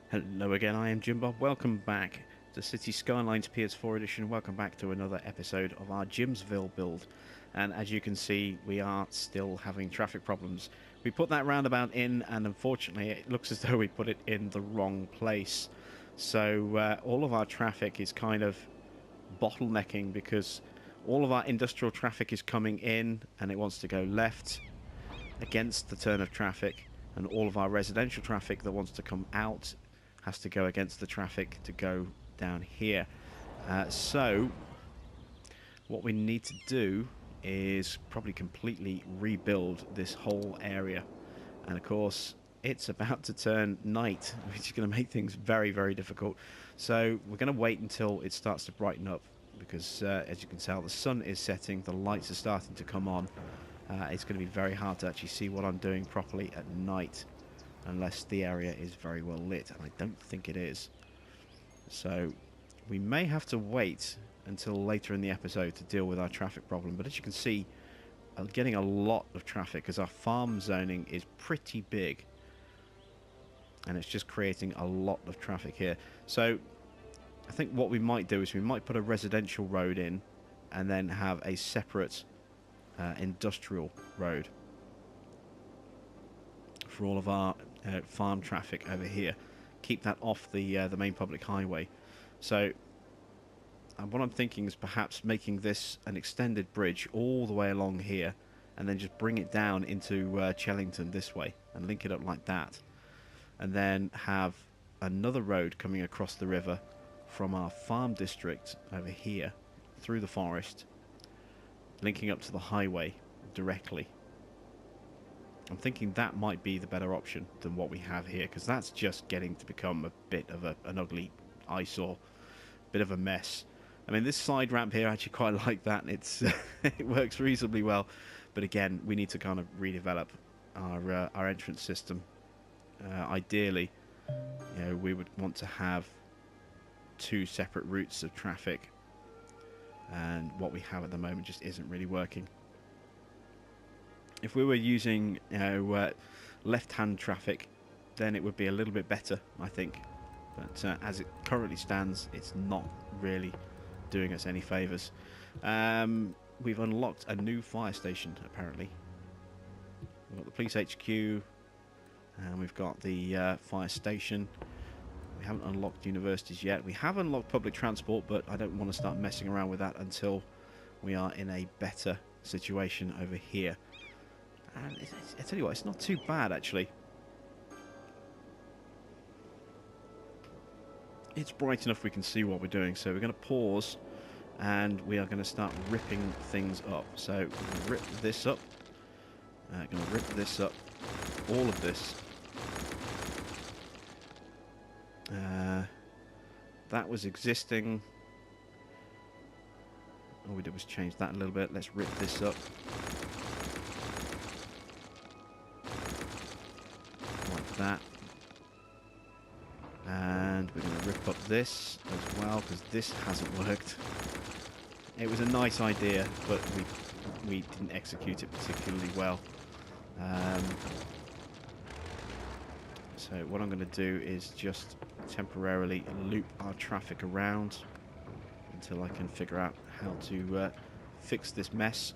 Hello again, I am Jim Bob. Welcome back to City Skylines PS4 edition. Welcome back to another episode of our Jimsville build. And as you can see, we are still having traffic problems. We put that roundabout in, and unfortunately, it looks as though we put it in the wrong place. So all of our traffic is kind of bottlenecking because all of our industrial traffic is coming in and it wants to go left against the turn of traffic, and all of our residential traffic that wants to come out has to go against the traffic to go down here. So what we need to do is probably completely rebuild this whole area, and of course it's about to turn night, which is going to make things very, very difficult. So we're going to wait until it starts to brighten up because as you can tell, the sun is setting, the lights are starting to come on. It's going to be very hard to actually see what I'm doing properly at night unless the area is very well lit, and I don't think it is. So we may have to wait until later in the episode to deal with our traffic problem, but as you can see, I'm getting a lot of traffic because our farm zoning is pretty big and it's just creating a lot of traffic here. So I think what we might do is we might put a residential road in and then have a separate industrial road for all of our farm traffic over here. Keep that off the main public highway. So what I'm thinking is perhaps making this an extended bridge all the way along here and then just bring it down into Chellington this way and link it up like that, and then have another road coming across the river from our farm district over here through the forest, linking up to the highway directly. I'm thinking that might be the better option than what we have here, because that's just getting to become a bit of an ugly eyesore, bit of a mess. I mean, this side ramp here, I actually quite like that. It's it works reasonably well, but again, we need to kind of redevelop our entrance system. Ideally, you know, we would want to have two separate routes of traffic, and what we have at the moment just isn't really working. If we were using, you know, left-hand traffic, then it would be a little bit better, I think. But as it currently stands, it's not really doing us any favours. We've unlocked a new fire station, apparently. We've got the police HQ, and we've got the fire station. We haven't unlocked universities yet. We have unlocked public transport, but I don't want to start messing around with that until we are in a better situation over here. And I tell you what, it's not too bad, actually. It's bright enough we can see what we're doing, so we're going to pause, and we are going to start ripping things up. So we're going to rip this up. Going to rip this up. All of this. That was existing. All we did was change that a little bit. Let's rip this up. Like that. And we're going to rip up this as well, because this hasn't worked. It was a nice idea, but we didn't execute it particularly well. So what I'm going to do is just temporarily loop our traffic around until I can figure out how to fix this mess.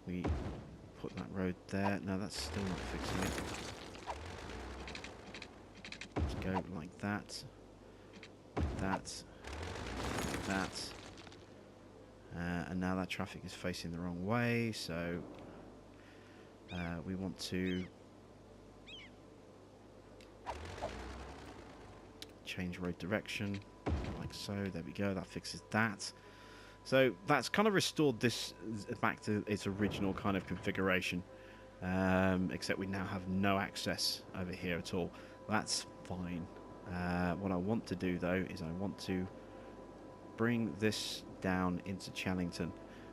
We put that road there. No, that's still not fixing it. Let's go like that, like that, like that. And now that traffic is facing the wrong way, so we want to change road direction, like so. There we go, that fixes that. So that's kind of restored this back to its original kind of configuration, except we now have no access over here at all. That's fine. What I want to do, though, is I want to bring this down into Chellington.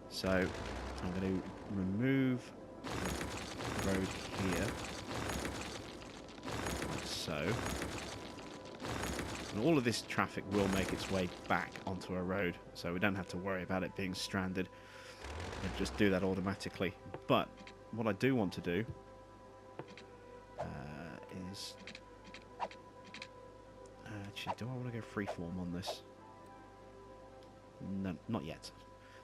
So I'm going to remove the road here, like so. And all of this traffic will make its way back onto a road, so we don't have to worry about it being stranded. It'll just do that automatically. But what I do want to do is... actually, do I want to go freeform on this? No, not yet.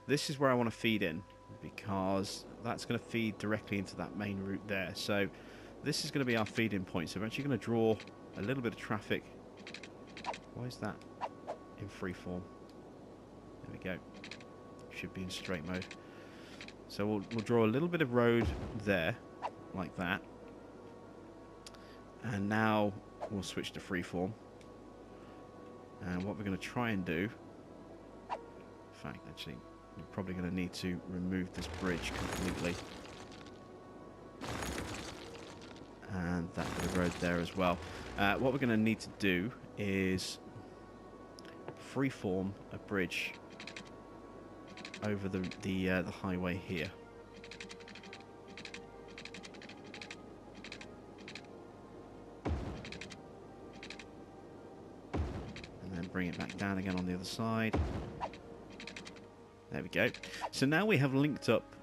This is where I want to feed in, because that's going to feed directly into that main route there. So this is going to be our feed-in point. So we're actually going to draw a little bit of traffic. Why is that in freeform? There we go. Should be in straight mode. So we'll draw a little bit of road there, like that. And now we'll switch to freeform. And what we're going to try and do... In fact, actually, we're probably going to need to remove this bridge completely. And that bit of road there as well. What we're going to need to do is freeform a bridge over the highway here. And then bring it back down again on the other side. There we go. So now we have linked up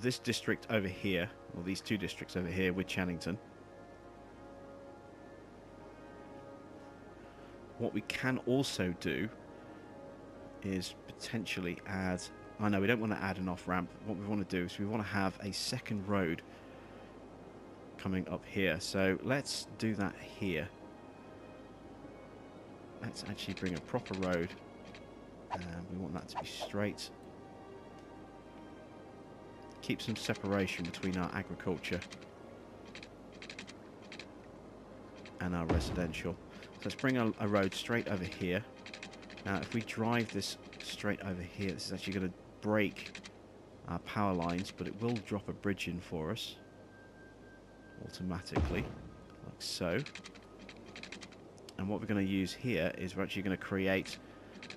this district over here, or these two districts over here, with Channington. What we can also do is potentially add... I know we don't want to add an off-ramp. What we want to do is we want to have a second road coming up here. So let's do that here. Let's actually bring a proper road. We want that to be straight. Keep some separation between our agriculture and our residential. So let's bring a road straight over here. Now if we drive this straight over here, this is actually going to break our power lines, but it will drop a bridge in for us automatically, like so. And what we're going to use here is we're actually going to create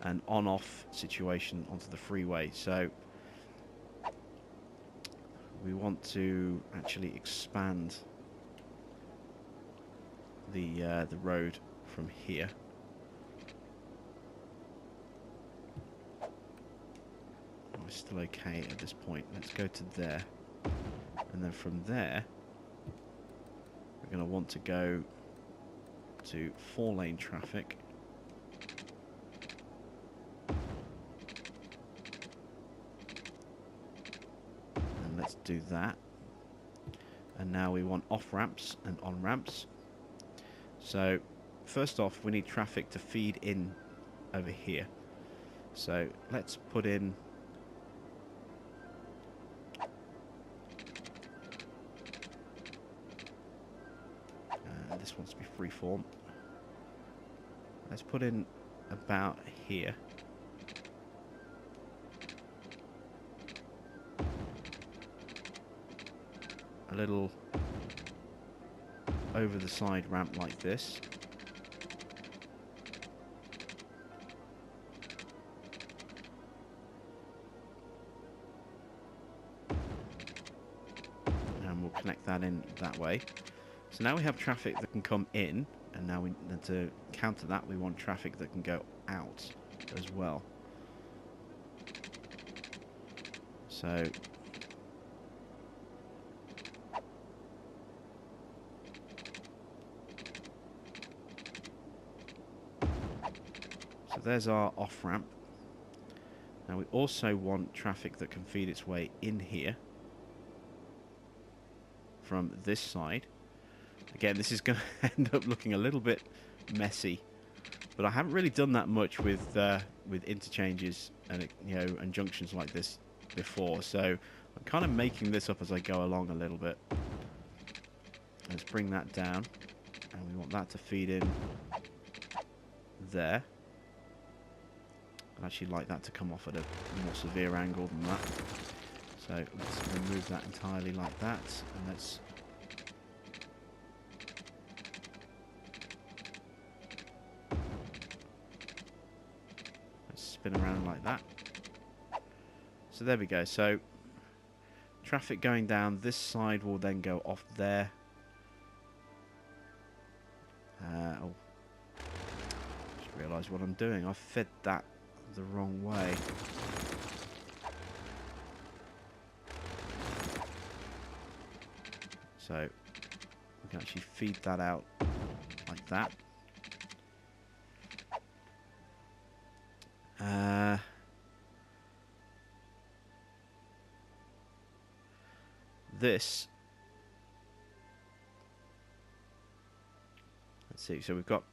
an on-off situation onto the freeway. So we want to actually expand the road from here. We're still okay at this point. Let's go to there, and then from there we're going to want to go to 4-lane traffic. And let's do that. And now we want off-ramps and on-ramps. So first off, we need traffic to feed in over here. So let's put in this wants to be freeform. Let's put in about here. A little over the side ramp like this. And we'll connect that in that way. So now we have traffic that can come in, and now to counter that we want traffic that can go out as well. So there's our off-ramp. Now we also want traffic that can feed its way in here from this side. Again, this is going to end up looking a little bit messy, but I haven't really done that much with interchanges and and junctions like this before, so I'm kind of making this up as I go along a little bit. Let's bring that down, and we want that to feed in there. I'd actually like that to come off at a more severe angle than that. So let's remove that entirely like that, and let's spin around like that. So there we go. So traffic going down this side will then go off there. realise what I'm doing. I've fed that the wrong way. So we can actually feed that out like that. This, let's see, so we've got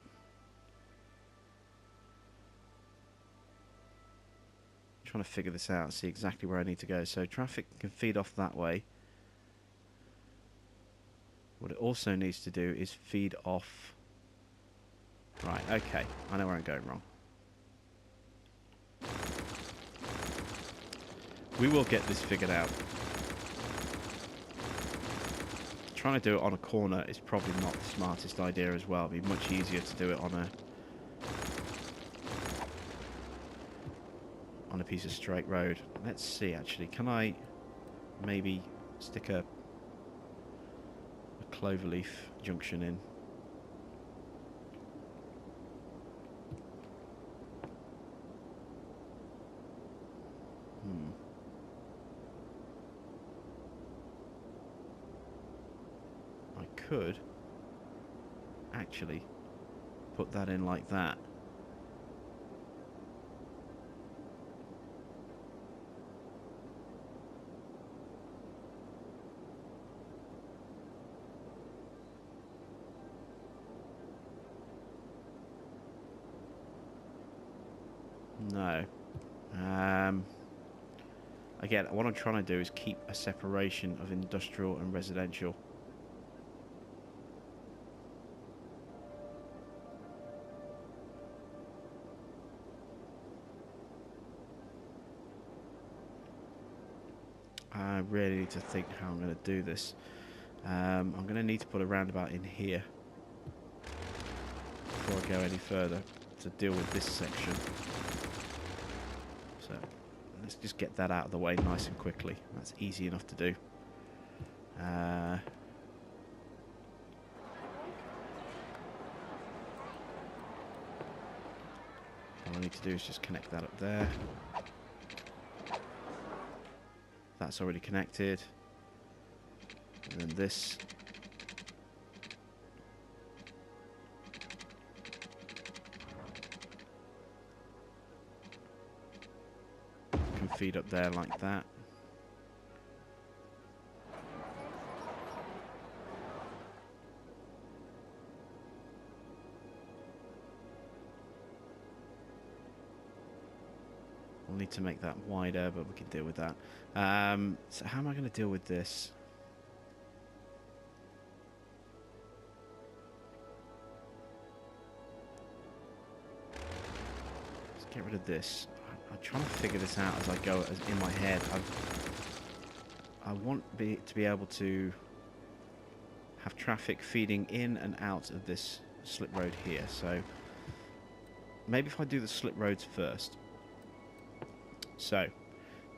trying to figure this out, see exactly where I need to go. So traffic can feed off that way. What it also needs to do is feed off. Right, okay, I know where I'm going wrong. We will get this figured out. Trying to do it on a corner is probably not the smartest idea as well. It'd be much easier to do it on a piece of straight road. Let's see, actually, can I maybe stick a cloverleaf junction in? I could actually put that in like that. No. Again, what I'm trying to do is keep a separation of industrial and residential. I really need to think how I'm going to do this. I'm going to need to put a roundabout in here before I go any further to deal with this section. So let's just get that out of the way nice and quickly. That's easy enough to do. All I need to do is just connect that up there. That's already connected. And then this. Can feed up there like that. We'll need to make that wider, but we can deal with that. So how am I going to deal with this? Let's get rid of this. I'm trying to figure this out as I go in my head. I want to be able to have traffic feeding in and out of this slip road here. So maybe if I do the slip roads first. So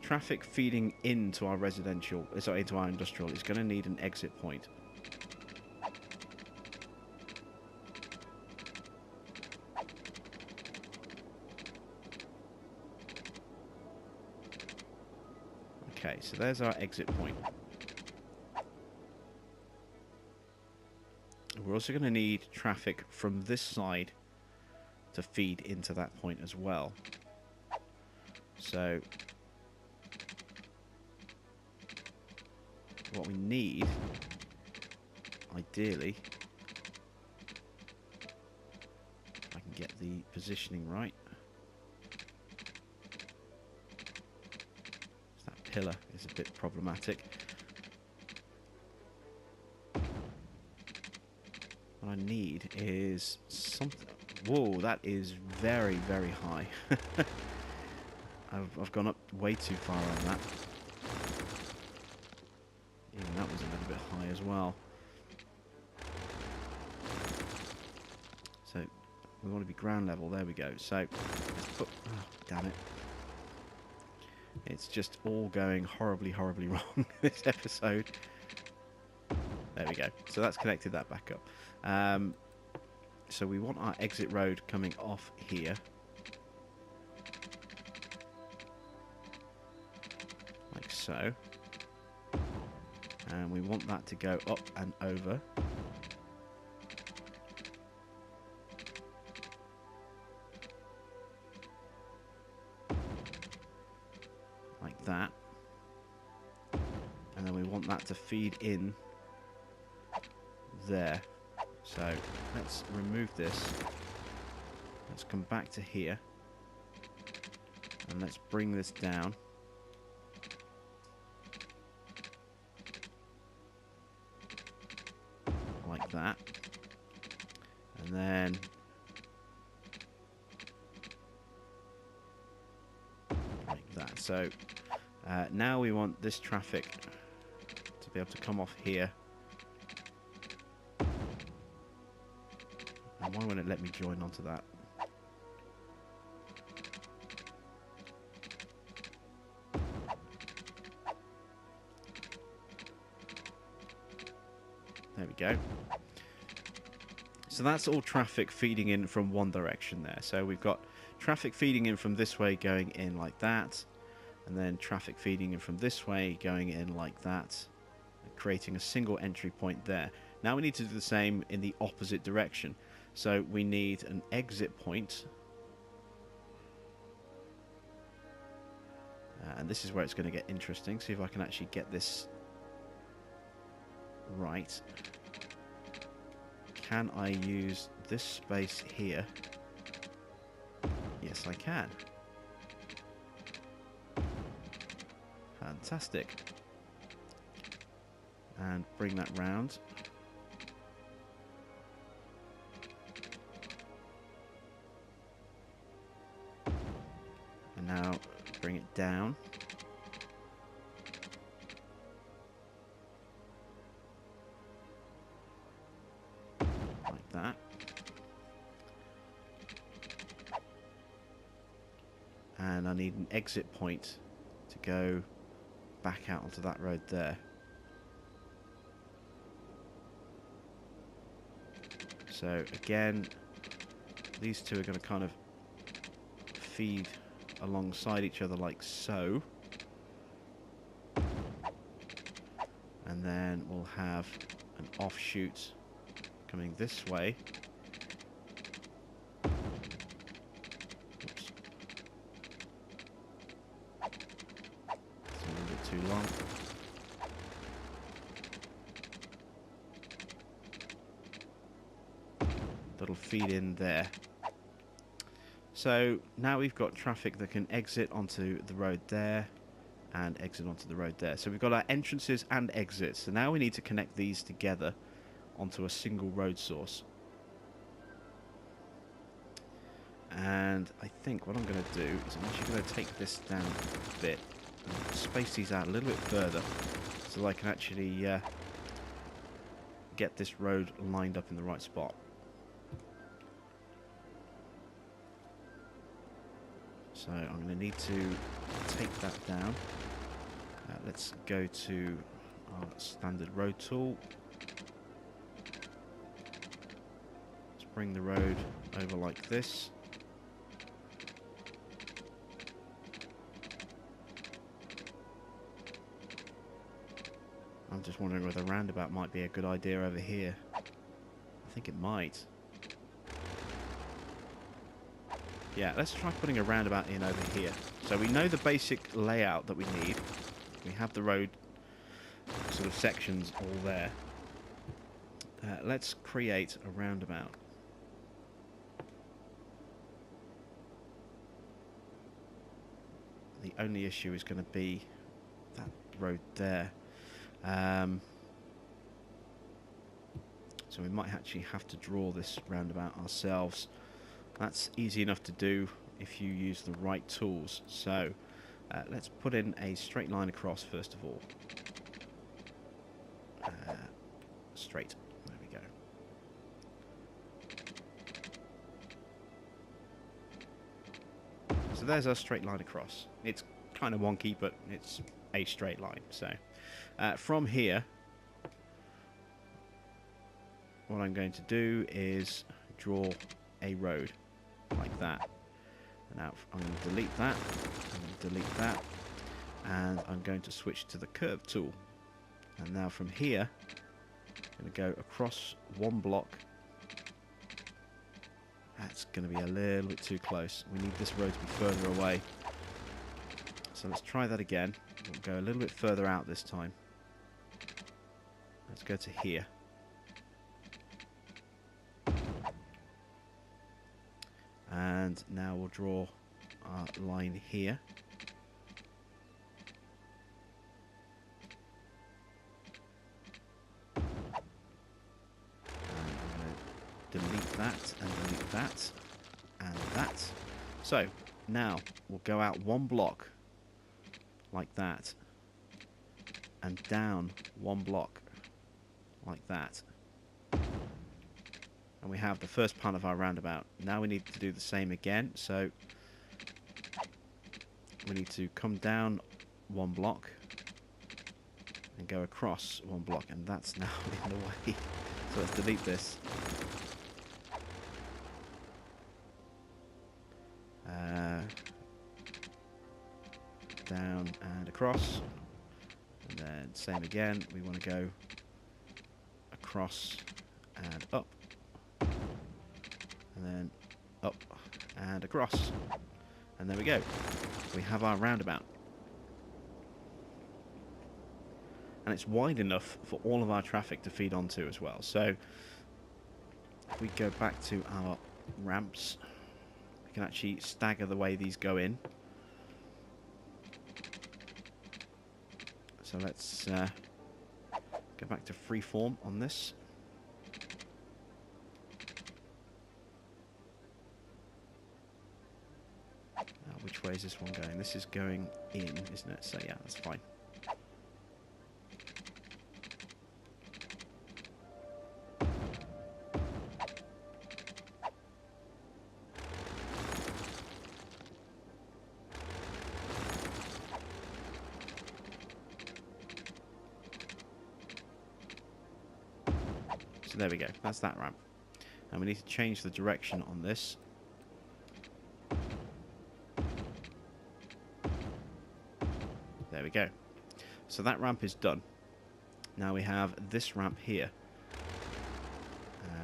traffic feeding into our residential, sorry, into our industrial, is going to need an exit point. Okay, so there's our exit point. We're also going to need traffic from this side to feed into that point as well. So what we need, ideally, if I can get the positioning right. That pillar is a bit problematic. What I need is something. Whoa, that is very, very high. I've gone up way too far on that. Even that was a little bit high as well. So we want to be ground level. There we go. So let's put. Oh, damn it! It's just all going horribly, horribly wrong this episode. There we go. So that's connected that back up. So we want our exit road coming off here. Like so. And we want that to go up and over. Like that. And then we want that to feed in there. So let's remove this. Let's come back to here. And let's bring this down. Like that. And then like that. So now we want this traffic to be able to come off here. And why won't it let me join onto that? There we go. So that's all traffic feeding in from one direction there. So we've got traffic feeding in from this way going in like that. And then traffic feeding in from this way going in like that. Creating a single entry point there. Now we need to do the same in the opposite direction. So we need an exit point. And this is where it's going to get interesting. See if I can actually get this right. Can I use this space here? Yes, I can. Fantastic. And bring that round. And now bring it down. Like that. And I need an exit point to go back out onto that road there. So again, these two are going to kind of feed alongside each other like so. And then we'll have an offshoot coming this way. Oops. It's a little bit too long. That'll feed in there. So now we've got traffic that can exit onto the road there and exit onto the road there. So we've got our entrances and exits. So now we need to connect these together onto a single road source. And I think what I'm going to do is I'm actually going to take this down a bit and space these out a little bit further so that I can actually get this road lined up in the right spot. So I'm going to need to take that down. Let's go to our standard road tool. Let's bring the road over like this. I'm just wondering whether a roundabout might be a good idea over here. I think it might. Yeah, let's try putting a roundabout in over here. So we know the basic layout that we need. We have the road sort of sections all there. Let's create a roundabout. The only issue is going to be that road there. So we might actually have to draw this roundabout ourselves. That's easy enough to do if you use the right tools. So let's put in a straight line across first of all. Straight. There we go. So there's our straight line across. It's kind of wonky, but it's a straight line. So from here, what I'm going to do is draw a road like that. Now I'm going to delete that, I'm going to delete that, and I'm going to switch to the curve tool. And now from here, I'm going to go across one block. That's going to be a little bit too close. We need this road to be further away. So let's try that again. We'll go a little bit further out this time. Let's go to here. And now we'll draw our line here. Delete that, and delete that, and that. So, now, we'll go out one block, like that, and down one block, like that. And we have the first part of our roundabout. Now we need to do the same again, so we need to come down one block, and go across one block, and that's now in the way. So let's delete this. Down and across, and then same again. We want to go across and up, and then up and across, and there we go. We have our roundabout, and it's wide enough for all of our traffic to feed onto as well. So if we go back to our ramps, we can actually stagger the way these go in. So let's go back to freeform on this. Now, which way is this one going? This is going in, isn't it? So yeah, that's fine. So there we go, that's that ramp. And we need to change the direction on this. There we go. So that ramp is done. Now we have this ramp here.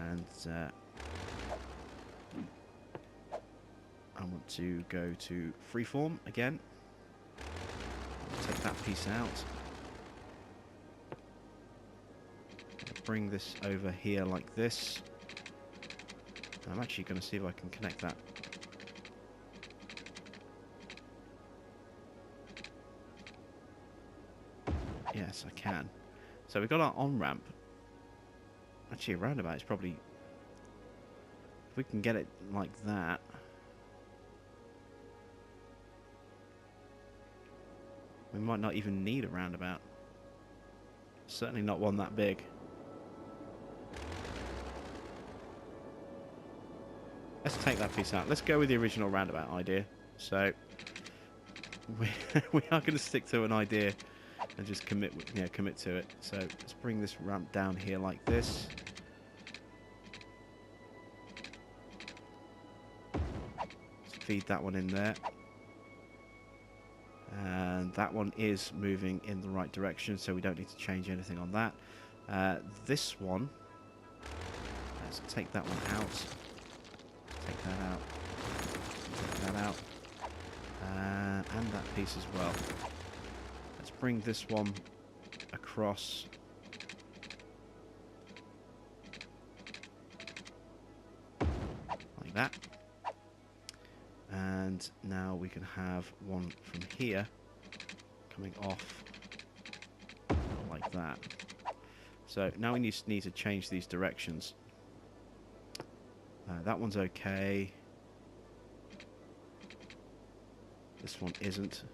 And I want to go to freeform again. Take that piece out. Bring this over here like this. And I'm actually going to see if I can connect that. Yes, I can. So we've got our on-ramp. Actually, a roundabout is probably... If we can get it like that... We might not even need a roundabout. Certainly not one that big. Let's take that piece out. Let's go with the original roundabout idea. So we are going to stick to an idea and just commit to it. So let's bring this ramp down here like this. Let's feed that one in there. And that one is moving in the right direction, so we don't need to change anything on that. This one, let's take that one out. Take that out. Take that out. And that piece as well. Let's bring this one across. Like that. And now we can have one from here coming off like that. So now we need to change these directions. That one's okay. This one isn't.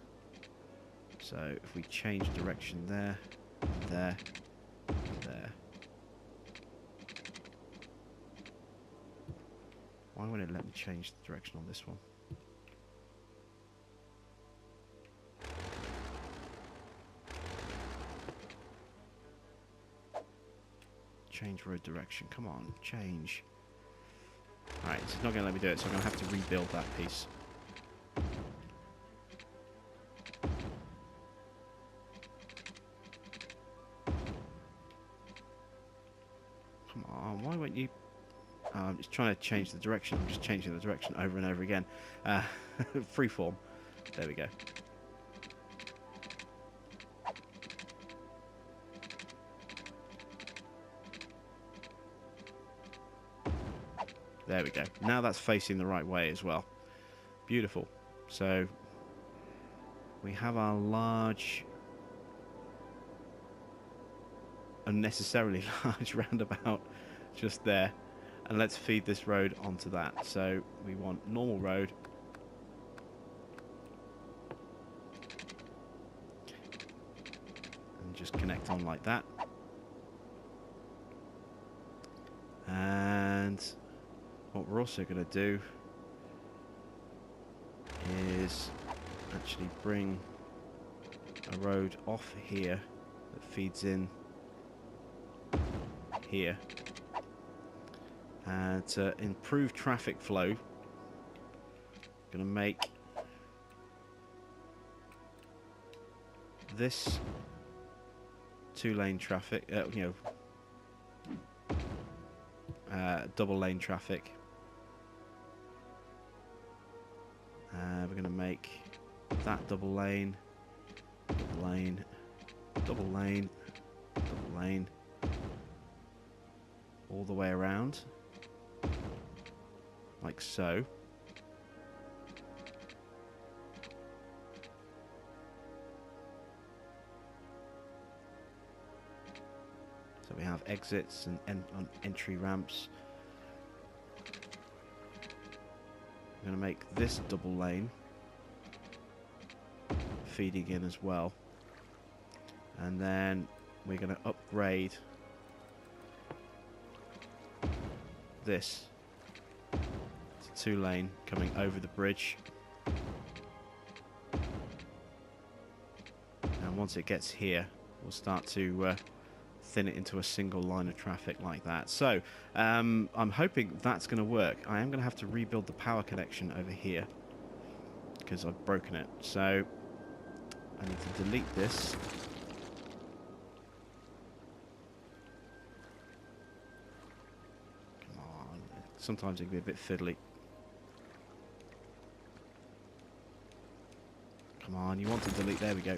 So if we change direction there, there, there. Why won't it let me change the direction on this one? Change road direction. Come on, change. Alright, it's not going to let me do it, so I'm going to have to rebuild that piece. Come on, why won't you... I'm just trying to change the direction. I'm just changing the direction over and over again. Freeform. There we go. There we go. Now that's facing the right way as well. Beautiful. So we have our large, unnecessarily large roundabout just there. And let's feed this road onto that. So we want normal road. And just connect on like that. And what we're also going to do is actually bring a road off here that feeds in here. And to improve traffic flow, I'm going to make this 2-lane traffic, double lane traffic. We're going to make that double lane, double lane, double lane, double lane, all the way around, like so. So we have exits and entry ramps. I'm going to make this double lane feeding in as well. And then we're going to upgrade this to 2-lane coming over the bridge. And once it gets here, we'll start to thin it into a single line of traffic like that. So I'm hoping that's going to work. I am going to have to rebuild the power connection over here because I've broken it. So I need to delete this. Come on. Sometimes it can be a bit fiddly. Come on, you want to delete. There we go.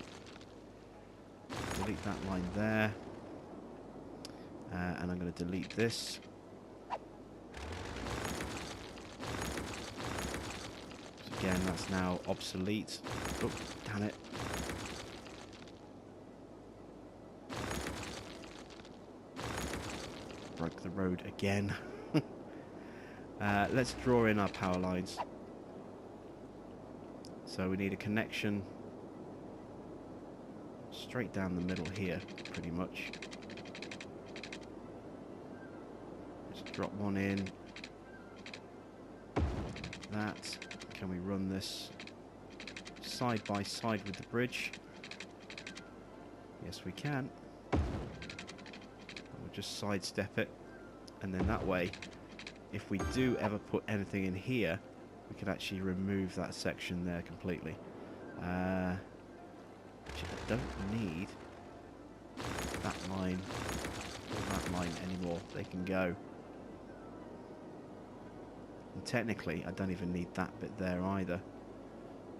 Delete that line there. And I'm going to delete this. So again, that's now obsolete. Oh, damn it. Broke the road again. Let's draw in our power lines. So we need a connection straight down the middle here, pretty much. Drop one in. That. Can we run this side by side with the bridge? Yes, we can. We'll just sidestep it. And then that way, if we do ever put anything in here, we can actually remove that section there completely. Actually, I don't need that line or that line anymore. They can go. And technically, I don't even need that bit there either.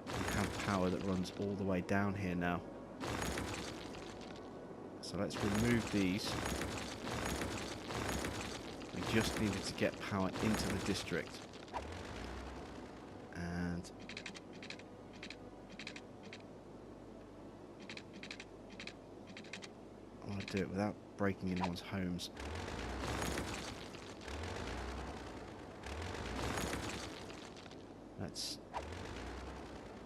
We have power that runs all the way down here now. So let's remove these. We just needed to get power into the district. And I want to do it without breaking anyone's homes. Let's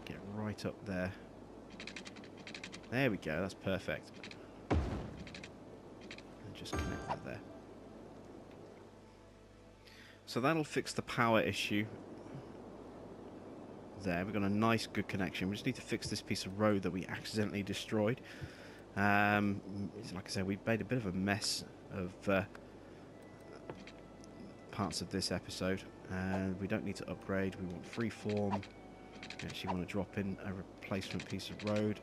get right up there. There we go, that's perfect. And just connect that there. So that'll fix the power issue. There, we've got a nice, good connection. We just need to fix this piece of road that we accidentally destroyed. Like I said, we made a bit of a mess of parts of this episode. And we don't need to upgrade. We want freeform. We actually want to drop in a replacement piece of road.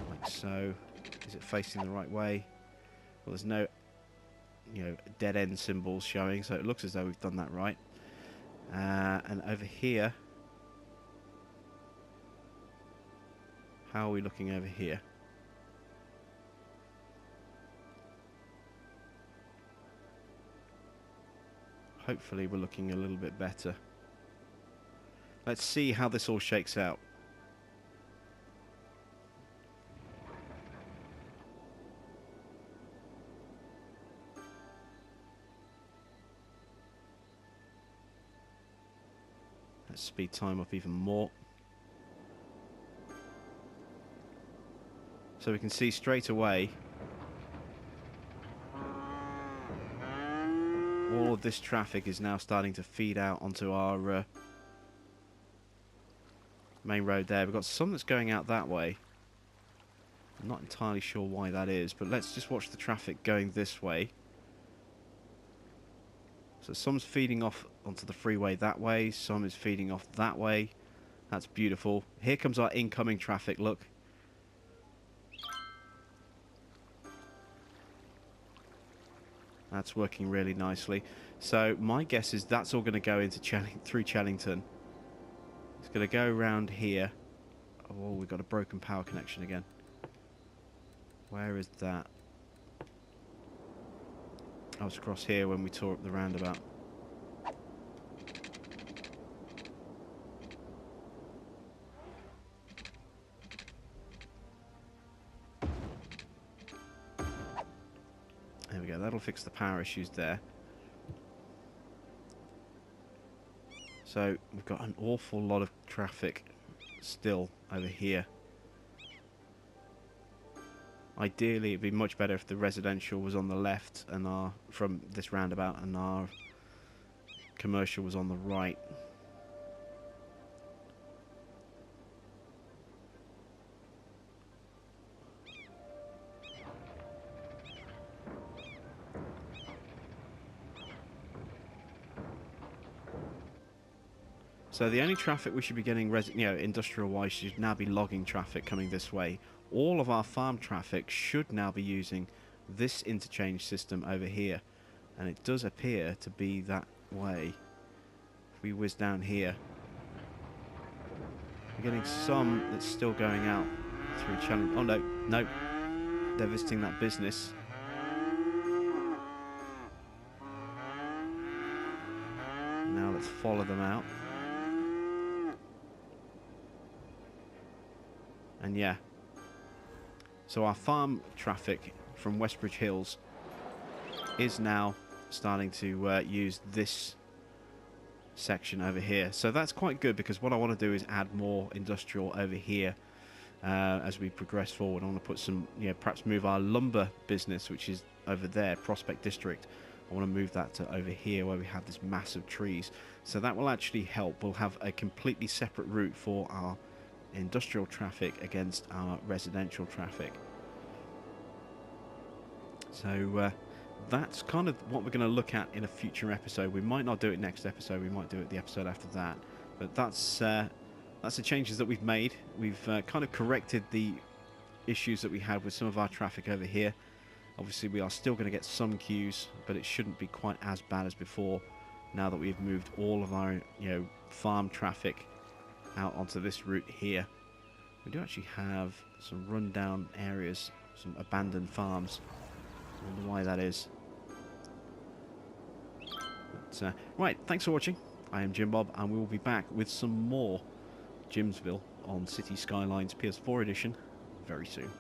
Like so. Is it facing the right way? Well, there's no, dead end symbols showing, so it looks as though we've done that right. And over here, how are we looking over here? Hopefully we're looking a little bit better. Let's see how this all shakes out. Let's speed time up even more. So we can see straight away all of this traffic is now starting to feed out onto our main road there. We've got some that's going out that way. I'm not entirely sure why that is, but let's just watch the traffic going this way. So some's feeding off onto the freeway that way, some is feeding off that way. That's beautiful. Here comes our incoming traffic, look. That's working really nicely. So my guess is that's all going to go into through Chellington. It's going to go around here. Oh, we've got a broken power connection again. Where is that? I was across here when we tore up the roundabout. There we go, that'll fix the power issues there. So we've got an awful lot of traffic still over here. Ideally it'd be much better if the residential was on the left and from this roundabout, and our commercial was on the right. So the only traffic we should be getting, industrial-wise, should now be logging traffic coming this way. All of our farm traffic should now be using this interchange system over here, and it does appear to be that way. If we whiz down here, we're getting some that's still going out through Challenge. Oh no, they're visiting that business. Now let's follow them out. And yeah, so our farm traffic from Westbridge Hills is now starting to use this section over here. So that's quite good, because what I want to do is add more industrial over here as we progress forward. I want to put some, perhaps move our lumber business, which is over there, Prospect District. I want to move that to over here where we have this massive trees. So that will actually help. We'll have a completely separate route for our industrial traffic against our residential traffic. So that's kind of what we're going to look at in a future episode. We might not do it next episode, we might do it the episode after that, but that's the changes that we've made. We've kind of corrected the issues that we had with some of our traffic over here. Obviously we are still going to get some queues, but it shouldn't be quite as bad as before now that we've moved all of our farm traffic out onto this route here. We do actually have some rundown areas, some abandoned farms. I wonder why that is. But, right, thanks for watching. I am Jim Bob, and we will be back with some more Jimsville on City Skylines PS4 edition very soon.